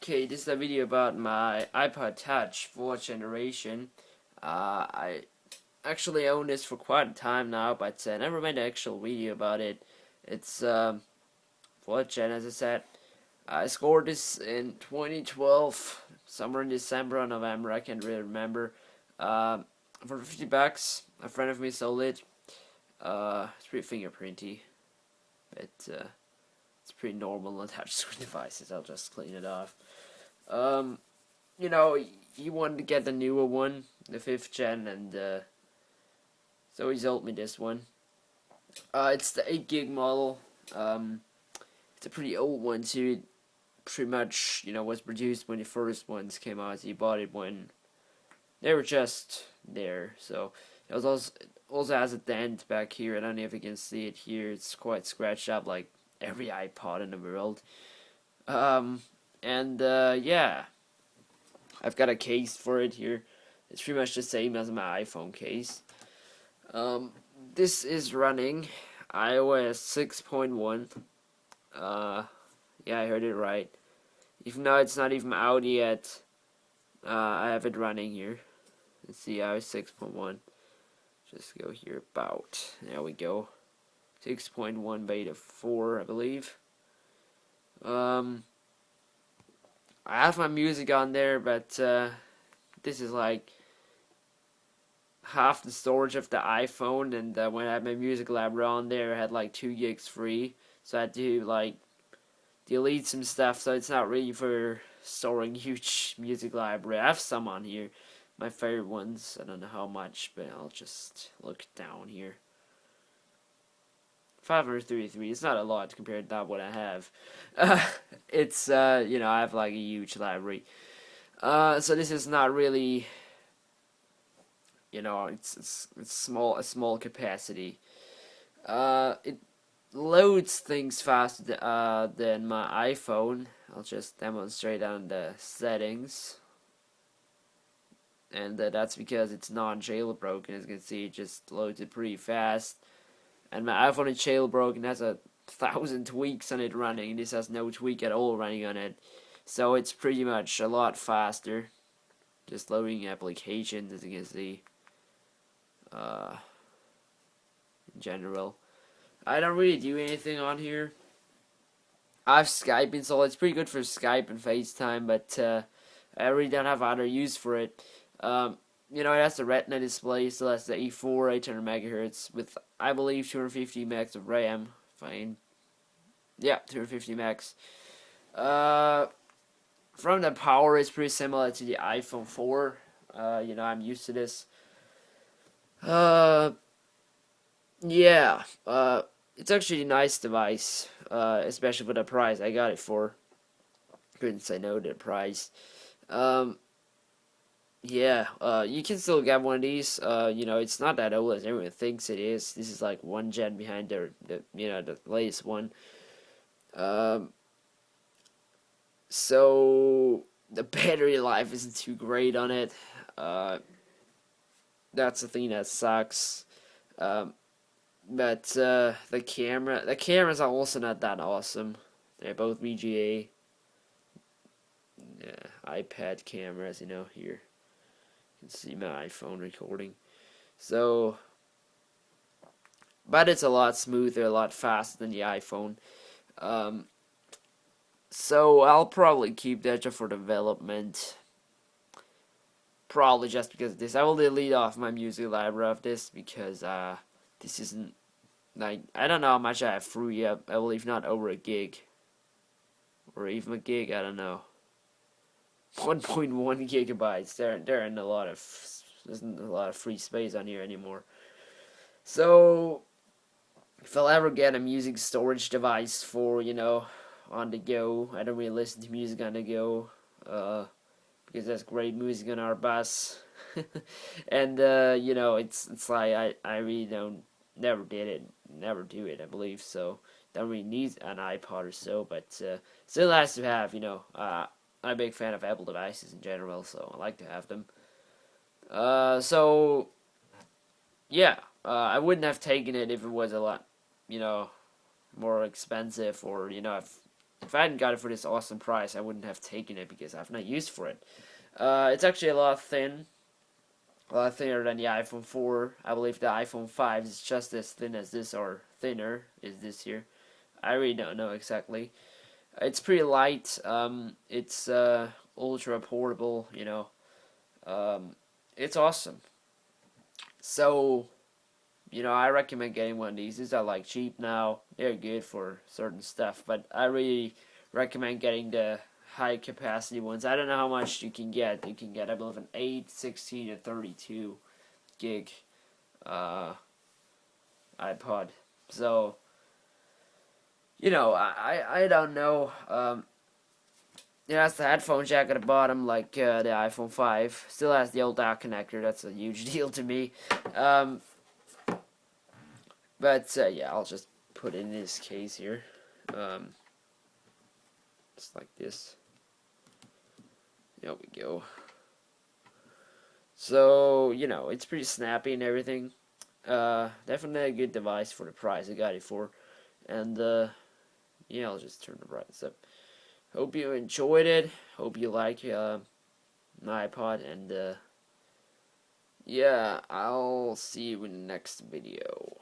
Okay, this is a video about my iPod Touch 4th generation. I actually own this for quite a time now, but I never made an actual video about it. It's 4th gen, as I said. I scored this in 2012, somewhere in December or November, I can't really remember. For $50, a friend of me sold it. It's pretty fingerprinty, but it's pretty normal on touchscreen devices. I'll just clean it off. Um, he wanted to get the newer one, the 5th gen, and so he sold me this one. It's the 8 gig model. It's a pretty old one too. It pretty much, was produced when the first ones came out. He bought it when they were just there. So it also has a dent back here. I don't know if you can see it here. It's quite scratched up, like every iPod in the world. Yeah, I've got a case for it here. It's pretty much the same as my iPhone case. This is running iOS 6.1. Yeah, I heard it right. Even though it's not even out yet, I have it running here. Let's see, iOS 6.1. Just go here about. There we go. 6.1 beta 4, I believe. I have my music on there, but this is like half the storage of the iPhone, and when I had my music library on there, I had like 2 gigs free, so I had to like delete some stuff, so it's not really for storing huge music library. I have some on here, my favorite ones. I don't know how much, but I'll just look down here. 533. It's not a lot compared to what I have. It's I have like a huge library. So this is not really, it's small, a small capacity. It loads things faster than my iPhone. I'll just demonstrate on the settings. And that's because it's non-jailbroken. As you can see, it just loads it pretty fast. And my iPhone is jailbroken, has 1,000 tweaks on it running. This has no tweak at all running on it. So it's pretty much a lot faster. Just loading applications, as you can see. In general. I don't really do anything on here. I have Skype installed. It's pretty good for Skype and FaceTime, but I really don't have other use for it. It has the Retina display, so that's the E4 800 megahertz with, I believe, 250 megs of RAM. Fine. Yeah, 250 megs. From the power, it's pretty similar to the iPhone 4. I'm used to this. Yeah. It's actually a nice device, especially for the price I got it for. Couldn't say no to the price. Yeah, you can still get one of these. It's not that old as everyone thinks it is. This is like 1 gen behind the latest one. So the battery life isn't too great on it. That's the thing that sucks. But the cameras are also not that awesome. They're both VGA. Yeah, iPad cameras, here. See my iPhone recording. So, but it's a lot smoother, a lot faster than the iPhone. So I'll probably keep that for development. Probably just because of this. I will delete off my music library of this because this isn't, like, I don't know how much I have free yet. I believe not over a gig. Or even a gig, I don't know. 1.1 gigabytes. There isn't a lot of free space on here anymore. So if I'll ever get a music storage device for, on the go, I don't really listen to music on the go, because there's great music on our bus. And it's like I really never do it, I believe. So don't really need an iPod or so, but still has to have, I'm a big fan of Apple devices in general, so I like to have them. Yeah, I wouldn't have taken it if it was a lot, more expensive, or, if if I hadn't got it for this awesome price, I wouldn't have taken it because I have no use for it. It's actually a lot thinner than the iPhone 4. I believe the iPhone 5 is just as thin as this, or thinner is this here. I really don't know exactly. It's pretty light. It's ultra portable. It's awesome. So I recommend getting one of these. These are like cheap now. They're good for certain stuff, but I really recommend getting the high capacity ones. I don't know how much you can get. You can get, I believe, an 8, 16, and 32 gig iPod. So, I don't know. It has the headphone jack at the bottom, like the iPhone 5. Still has the old dock connector. That's a huge deal to me. But yeah, I'll just put it in this case here. Just like this. There we go. So, it's pretty snappy and everything. Definitely a good device for the price I got it for. And, yeah, I'll just turn the brightness up. Hope you enjoyed it. Hope you like my iPod. And, yeah, I'll see you in the next video.